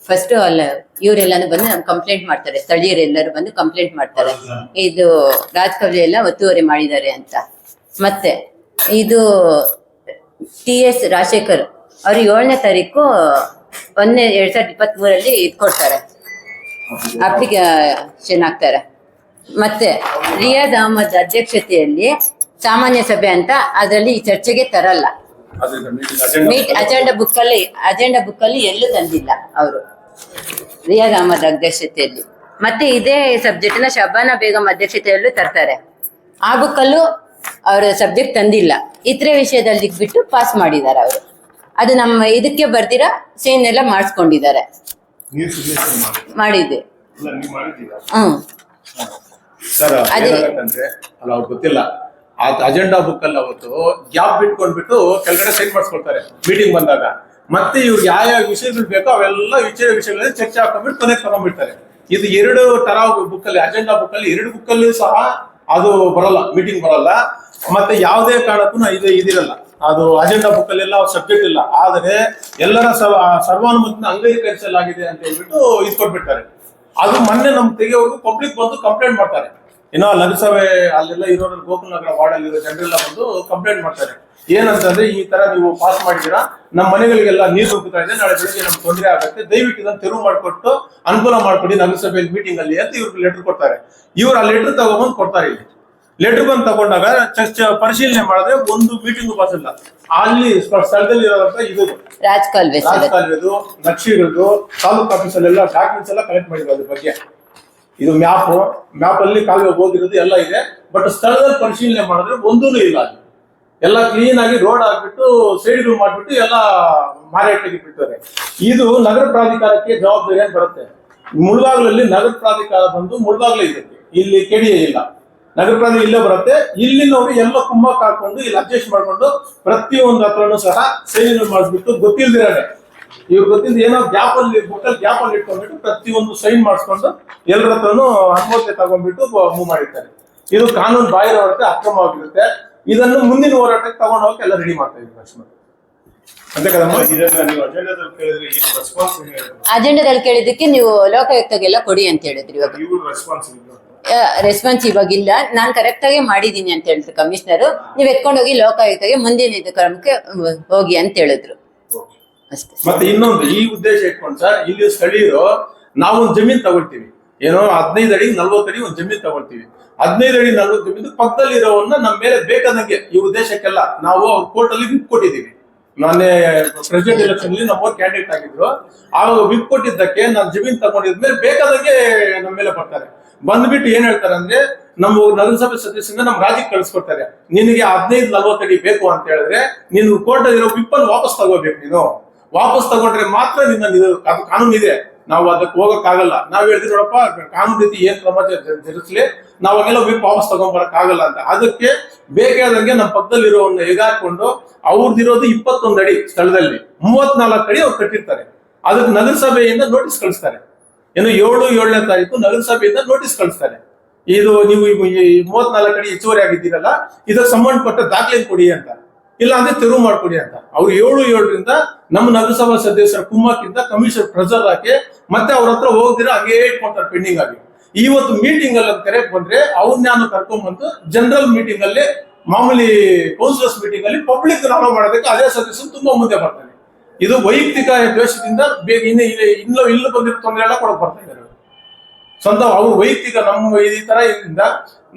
First ಅಲ್ಲ ಇವರೆಲ್ಲಾನು ಬಂದು ನಮ್ಗೆ ಕಂಪ್ಲೇಂಟ್ ಮಾಡ್ತಾರೆ, ಸ್ಥಳೀಯರೆಲ್ಲರೂ ಬಂದು ಕಂಪ್ಲೇಂಟ್ ಮಾಡ್ತಾರೆ, ಇದು ರಾಜಕೀಯ ಎಲ್ಲ ಒತ್ತುವರಿ ಮಾಡಿದ್ದಾರೆ ಅಂತ. ಮತ್ತೆ ಇದು TS ರಾಜಶೇಖರ್ ಅವರು 7ನೇ ತಾರೀಕು 2023 ಇದು ಕೊಡ್ತಾರೆ, ಅಪ್ಲಿಕೇಶನ್ ಹಾಕ್ತಾರೆ. ಮತ್ತೆ ರಿಯಾಜ್ ಅಹಮದ್ ಅಧ್ಯಕ್ಷತೆಯಲ್ಲಿ ಸಾಮಾನ್ಯ ಸಭೆ ಅಂತ, ಅದರಲ್ಲಿ ಈ ಚರ್ಚೆಗೆ ತರಲ್ಲ. ಅಜೆಂಡಾ ಬುಕ್ ಅಲ್ಲಿ ಎಲ್ಲೂ ತಂದಿಲ್ಲ ಅವರು, ರಿಯಾಜ್ ಅಹಮದ್ ಅಧ್ಯಕ್ಷತೆಯಲ್ಲಿ. ಮತ್ತೆ ಇದೇ ಸಬ್ಜೆಕ್ಟ್ ನ ಶಬಾನಾ ಬೇಗಂ ಅಧ್ಯಕ್ಷತೆಯಲ್ಲೂ ತರ್ತಾರೆ, ಆ ಬುಕ್ಕಲ್ಲೂ ಅವರ ಸಬ್ಜೆಕ್ಟ್ ತಂದಿಲ್ಲ. ಇತರೆ ವಿಷಯದಲ್ಲಿ ಬಿಟ್ಟು ಪಾಸ್ ಮಾಡಿದ್ದಾರೆ ಅವರು. ಅದು ನಮ್ಮ ಇದಕ್ಕೆ ಬರ್ದಿರಾ ಸೇನ್ ಎಲ್ಲ ಮಾಡಿಸ್ಕೊಂಡಿದ್ದಾರೆ, ಮಾಡಿದ್ದೆ. ಗೊತ್ತಿಲ್ಲ ಅಜೆಂಡಾ ಬುಕ್ ಅಲ್ಲಿ ಅವತ್ತು ಗ್ಯಾಪ್ ಬಿಟ್ಕೊಂಡ್ಬಿಟ್ಟು ಕೆಳಗಡೆ ಸೈನ್ ಮಾಡಿಸ್ಕೊಳ್ತಾರೆ ಮೀಟಿಂಗ್ ಬಂದಾಗ. ಮತ್ತೆ ಇವ್ರಿಗೆ ಯಾವ ವಿಷಯಗಳು ಬೇಕೋ ಅವೆಲ್ಲ ವಿಷಯಗಳಲ್ಲಿ ಚರ್ಚೆ ಹಾಕೊಂಡ್ಬಿಟ್ಟು ಕೊನೆಗೆ ತಗೊಂಡ್ಬಿಡ್ತಾರೆ. ಇದು 2 ತರ ಬುಕ್ ಅಲ್ಲಿ, ಅಜೆಂಡಾ ಬುಕ್ ಅಲ್ಲಿ 2 ಬುಕ್ ಅಲ್ಲಿ ಸಹ ಅದು ಬರಲ್ಲ, ಮೀಟಿಂಗ್ ಬರಲ್ಲ. ಮತ್ತೆ ಯಾವುದೇ ಕಾರಣಕ್ಕೂ ಇದಿರಲ್ಲ, ಅದು ಅಜೆಂಡಾ ಬುಕ್ ಅಲ್ಲಿ ಎಲ್ಲ ಸಬ್ಜೆಕ್ಟ್ ಇಲ್ಲ. ಆದರೆ ಎಲ್ಲರ ಸರ್ವಾನುಮತನ ಅಂಗೀಕರಿಸಲಾಗಿದೆ ಅಂತ ಹೇಳ್ಬಿಟ್ಟು ಇದು ಕೊಟ್ಬಿಡ್ತಾರೆ. ಅದು ಮೊನ್ನೆ ನಮ್ ತೆಗೆಯೋರ್ಗು ಪಬ್ಲಿಕ್ ಬಂದು ಕಂಪ್ಲೇಂಟ್ ಮಾಡ್ತಾರೆ. ಏನೋ ನಗರಸಭೆ ಅಲ್ಲೆಲ್ಲ ಇರೋರು ಗೋಕುಲ್ ನಗರ ವಾರ್ಡ್ ಅಲ್ಲಿ ಇರೋ ಜನರೆಲ್ಲ ಬಂದು ಕಂಪ್ಲೇಂಟ್ ಮಾಡ್ತಾರೆ. ಏನಂತಂದ್ರೆ ಈ ತರ ನೀವು ಪಾಸ್ ಮಾಡಿದೀರಾ, ನಮ್ಮ ಮನೆಗಳಿಗೆಲ್ಲ ನೀರು ನುಗ್ಗುತ್ತಾ ಇದೆ, ನಾಳೆ ಬೆಳಿಗ್ಗೆ ನಮ್ಗೆ ತೊಂದರೆ ಆಗುತ್ತೆ, ದಯವಿಟ್ಟು ಇದನ್ನು ತೆರವು ಮಾಡಿಕೊಟ್ಟು ಅನುಕೂಲ ಮಾಡ್ಕೊಡಿ ನಗರಸಭೆ ಮೀಟಿಂಗ್ ಅಲ್ಲಿ ಅಂತ ಇವ್ರಿಗೆ ಲೆಟರ್ ಕೊಡ್ತಾರೆ. ಇವ್ರು ಆ ಲೆಟರ್ ತಗೊಂಡ್ಬಂದು ಕೊಡ್ತಾರೆ. ಇಲ್ಲಿ ಲೆಟರ್ ಬಂದು ತಗೊಂಡಾಗ ಪರಿಶೀಲನೆ ಮಾಡಿದ್ರೆ ಒಂದು ಮೀಟಿಂಗ್ ಪಾಸ್ ಇಲ್ಲ. ಅಲ್ಲಿ ಸ್ಥಳದಲ್ಲಿ ಇರೋದಂತ ಇದು ರಾಜಕಾಲುವೆದು ನಕ್ಷೆಗಳದು ತಾಲೂಕ್ ಆಫೀಸ್ ಅಲ್ಲೆಲ್ಲ ಡಾಕ್ಯುಮೆಂಟ್ಸ್ ಎಲ್ಲ ಕಲೆಕ್ಟ್ ಮಾಡಿದ್ರು. ಅದ್ರ ಬಗ್ಗೆ ಇದು ಮ್ಯಾಪ್ ಅಲ್ಲಿ ಕಾಲುವೆ ಹೋಗಿರೋದು ಎಲ್ಲ ಇದೆ. ಬಟ್ ಸ್ಥಳದಲ್ಲಿ ಪರಿಶೀಲನೆ ಮಾಡಿದ್ರೆ ಒಂದೂ ಇಲ್ಲ. ಅಲ್ಲಿ ಎಲ್ಲ ಕ್ಲೀನ್ ಆಗಿ ರೋಡ್ ಹಾಕ್ಬಿಟ್ಟು ಸೈಡ್ಗಳು ಮಾಡ್ಬಿಟ್ಟು ಎಲ್ಲ ಮಾರಾಟಕ್ಕೆ ಬಿಡ್ತಾರೆ. ಇದು ನಗರ ಪ್ರಾಧಿಕಾರಕ್ಕೆ ಜವಾಬ್ದಾರಿ ಅಂತ ಬರುತ್ತೆ. ಮುಳಬಾಗ್ಲಲ್ಲಿ ನಗರ ಪ್ರಾಧಿಕಾರ ಬಂದು ಮುಳಬಾಗ್ಲೇ ಇದೆ, ಇಲ್ಲಿ ಕೆಡಿಯೇ ಇಲ್ಲ. ನಗರ ಪ್ರಾಧಿಕಾರ ಇಲ್ಲೇ ಬರುತ್ತೆ. ಇಲ್ಲಿನವರು ಎಲ್ಲ ಕುಮ್ಮಕ್ ಹಾಕೊಂಡು ಇಲ್ಲಿ ಅಡ್ಜಸ್ಟ್ ಮಾಡ್ಕೊಂಡು ಪ್ರತಿಯೊಂದು ಹತ್ರನೂ ಸಹ ಸೈನ್ ಮಾಡಿಸ್ಬಿಟ್ಟು ಗೊತ್ತಿಲ್ದಿರಾನೆ ಇವ್ರು ಗೊತ್ತಿಲ್ಲ ಏನೋ ಬುಕ್ಕಲ್ಲಿ ಗ್ಯಾಪ್ ಅಲ್ಲಿ ಇಟ್ಕೊಂಡ್ಬಿಟ್ಟು ಪ್ರತಿಯೊಂದು ಸೈನ್ ಮಾಡಿಸ್ಕೊಂಡು ಎಲ್ಲರ ಹತ್ರನು ಅನುಮತಿ ತಗೊಂಡ್ಬಿಟ್ಟು ಮೂವ್ ಮಾಡಿರ್ತಾರೆ. ಇದು ಕಾನೂನು ಬಾಹಿರವಾಗುತ್ತೆ, ಅಕ್ರಮವಾಗಿರುತ್ತೆ. ಇದನ್ನು ಮುಂದಿನ ಹೋರಾಟಕ್ಕೆ ತಗೊಂಡು ಹೋಗಕ್ಕೆ ಎಲ್ಲ ರೆಡಿ ಮಾಡ್ತಾ ಇದ್ದೀವಿ ಅಷ್ಟೇ. ಅಜೆಂಡಾದಲ್ಲಿ ಕೇಳಿದ್ದಕ್ಕೆ ನೀವು ಲೋಕಾಯುಕ್ತಗೆಲ್ಲ ಕೊಡಿ ಅಂತ ಹೇಳಿದ್ರಿ. ರೆಸ್ಪಾನ್ಸ್ ಇವಾಗಿಲ್ಲ, ನಾನು ಕರೆಕ್ಟ್ ಆಗಿ ಮಾಡಿದೀನಿ ಅಂತ ಹೇಳಿದ್ರು ಕಮಿಷನರ್. ನೀವ್ ಎತ್ಕೊಂಡೋಗಿ ಲೋಕಾಯುಕ್ತಗೆ ಮುಂದಿನ ಕ್ರಮಕ್ಕೆ ಹೋಗಿ ಅಂತ ಹೇಳಿದ್ರು ಅಷ್ಟೇ. ಮತ್ತೆ ಇನ್ನೊಂದು ಈ ಉದ್ದೇಶ ಇಟ್ಕೊಂಡು ಸರ್, ಇಲ್ಲಿ ಸ್ಥಳೀಯರು ನಾವೊಂದು ಜಮೀನ್ ತಗೊಳ್ತೀವಿ, ಏನೋ 15 ಅಡಿ 40 ಅಡಿ ಒಂದು ಜಮೀನ್ ತಗೊಳ್ತೀವಿ. 15 ಅಡಿ 40 ಜಮೀನು ಪಕ್ಕದಲ್ಲಿ ಇರೋವನ್ನ ನಮ್ಮ ಮೇಲೆ ಬೇಕಾದಂಗೆ ಈ ಉದ್ದೇಶಕ್ಕೆಲ್ಲ ನಾವು ಅವ್ರ ಕೋರ್ಟ್ ಅಲ್ಲಿ ವಿಪ್ ಕೊಟ್ಟಿದ್ದೀವಿ. ನಾನೇ ಪ್ರೆಸಿಡೆಂಟ್ ಎಲೆಕ್ಷನ್ ಅಲ್ಲಿ ನಮ್ಮ ಕ್ಯಾಂಡಿಡೇಟ್ ಆಗಿದ್ರು, ಆವಾಗ ವಿಪ್ ಕೊಟ್ಟಿದ್ದಕ್ಕೆ ನಾನು ಜಮೀನ್ ತಗೊಂಡಿದ್ಮೇಲೆ ಬೇಕಾದಂಗೆ ನಮ್ಮ ಮೇಲೆ ಬರ್ತಾರೆ. ಬಂದ್ಬಿಟ್ಟು ಏನ್ ಹೇಳ್ತಾರೆ ಅಂದ್ರೆ, ನಮ್ಮ ನಗರಸಭೆ ಸದಸ್ಯರಿಂದ ನಮ್ ರಾಜ್ಯಕ್ಕೆ ಕಳಿಸ್ಕೊಡ್ತಾರೆ. ನಿನಗೆ 15-40 ಅಡಿ ಬೇಕು ಅಂತ ಹೇಳಿದ್ರೆ ನೀನು ಕೋರ್ಟ್ ಇರೋ ವಿಪ್ ಅನ್ನು ವಾಪಸ್ ತಗೋಬೇಕು. ನೀನು ವಾಪಸ್ ತಗೊಂಡ್ರೆ ಮಾತ್ರ ನಿನ್ನ ಅದು ಕಾನೂನು ಇದೆ, ನಾವು ಅದಕ್ಕೆ ಹೋಗಕ್ಕಾಗಲ್ಲ. ನಾವ್ ಹೇಳ್ತೀವಿ ನೋಡಪ್ಪ ಕಾನೂನು ರೀತಿ ಏನ್ ಕ್ರಮ ಜರುಗಿಸ್ಲಿ, ನಾವಾಗೆಲ್ಲ ವಿಪ್ ವಾಪಸ್ ತಗೊಂಡ್ಬರಕ್ ಆಗಲ್ಲ ಅಂತ. ಅದಕ್ಕೆ ಬೇಕಾದಂಗೆ ನಮ್ಮ ಪಕ್ಕದಲ್ಲಿರೋ ಎಗಾಕೊಂಡು ಅವ್ರದ್ದಿರೋದು 21 ಅಡಿ ಸ್ಥಳದಲ್ಲಿ 34 ಅಡಿ ಅವ್ರು ಕಟ್ಟಿರ್ತಾರೆ. ಅದಕ್ಕೆ ನಗರಸಭೆಯಿಂದ ನೋಟಿಸ್ ಕಳಿಸ್ತಾರೆ. ಏನು 7ನೇ ತಾರೀಕು ನಗರಸಭೆಯಿಂದ ನೋಟಿಸ್ ಕಳಿಸ್ತಾರೆ. ಇದು ನೀವು 34 ಅಡಿ ಹೆಚ್ಚುವರಿ ಆಗಿದ್ದೀರಲ್ಲ, ಇದಕ್ಕೆ ಸಂಬಂಧಪಟ್ಟ ದಾಖಲೆ ಕೊಡಿ ಅಂತ, ಇಲ್ಲ ಅಂದ್ರೆ ತೆರವು ಮಾಡ್ಕೊಡಿ ಅಂತ. ಅವ್ರು 7/7ರಿಂದ ನಮ್ಮ ನಗರಸಭಾ ಸದಸ್ಯರ ಕುಮ್ಮಕ್ಕಿಂತ ಕಮಿಷನರ್ ಪ್ರೆಸರ್ ಹಾಕಿ ಮತ್ತೆ ಅವ್ರ ಹತ್ರ ಹೋಗ್ದಿರ ಹಂಗೇ ಇಟ್ಕೊಂತಾರೆ ಪೆಂಡಿಂಗ್ ಆಗಿ. ಇವತ್ತು ಮೀಟಿಂಗ್ ಅಲ್ಲಿ ಕರೆ ಬಂದ್ರೆ ಅವ್ರನ್ನ ಕರ್ಕೊಂಡ್ಬಂದು ಜನರಲ್ ಮೀಟಿಂಗ್ ಅಲ್ಲಿ, ಮಾಮೂಲಿ ಕೌನ್ಸಿಲರ್ಸ್ ಮೀಟಿಂಗ್ ಅಲ್ಲಿ ಪಬ್ಲಿಕ್ ಅಲೋ ಮಾಡೋದಕ್ಕೆ ಅದೇ ಸದಸ್ಯರು ತುಂಬಾ ಮುಂದೆ ಬರ್ತಾರೆ. ಇದು ವೈಯಕ್ತಿಕ ದ್ವೇಷದಿಂದ ಬೇಗ ಇಲ್ಲೂ ಬಂದಿರೋ ತೊಂದರೆ ಎಲ್ಲ ಕೊಡಕ್ ಬರ್ತಾ ಇದ್ದಾರೆ. ಸ್ವಂತ ಅವ್ರು ವೈಯಕ್ತಿಕ ನಮ್ಮ ಈ ತರ ಇದರಿಂದ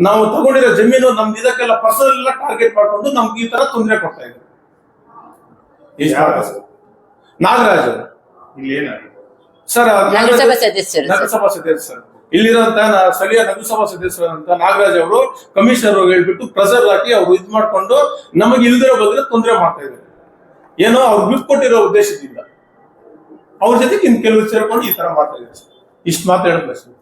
ನಾವು ತಗೊಂಡಿರೋ ಜಮೀನು ನಮ್ದು ಇದಕ್ಕೆಲ್ಲ ಪರ್ಸನಲ್ ಎಲ್ಲ ಟಾರ್ಗೆಟ್ ಮಾಡ್ಕೊಂಡು ನಮ್ಗೆ ಈ ತರ ತೊಂದರೆ ಕೊಡ್ತಾ ಇದ್ದಾರೆ. ನಾಗರಾಜ್ ಸರ್, ನಗರಸಭಾ ಸದಸ್ಯರು ಸರ್, ಇಲ್ಲಿರುವಂತ ಸ್ಥಳೀಯ ನಗರಸಭಾ ಸದಸ್ಯರಂತ ನಾಗರಾಜ್ ಅವರು ಕಮಿಷನರ್ ಹೇಳ್ಬಿಟ್ಟು ಪ್ರೆಸರ್ ಹಾಕಿ ಅವ್ರು ಇದ್ ಮಾಡ್ಕೊಂಡು ನಮಗೆ ಇಲ್ದಿರೋ ಬದಲು ತೊಂದರೆ ಮಾಡ್ತಾ ಇದ್ದಾರೆ. ಏನೋ ಅವ್ರು ಬಿಟ್ಟು ಕೊಟ್ಟಿರೋ ಉದ್ದೇಶದಿಂದ ಅವ್ರ ಜೊತೆಗೆ ಇನ್ ಕೆಲವು ಸೇರ್ಕೊಂಡು ಈ ತರ ಮಾಡ್ತಾ ಇದ್ದಾರೆ. ಇಷ್ಟು ಮಾತಾಡೋದು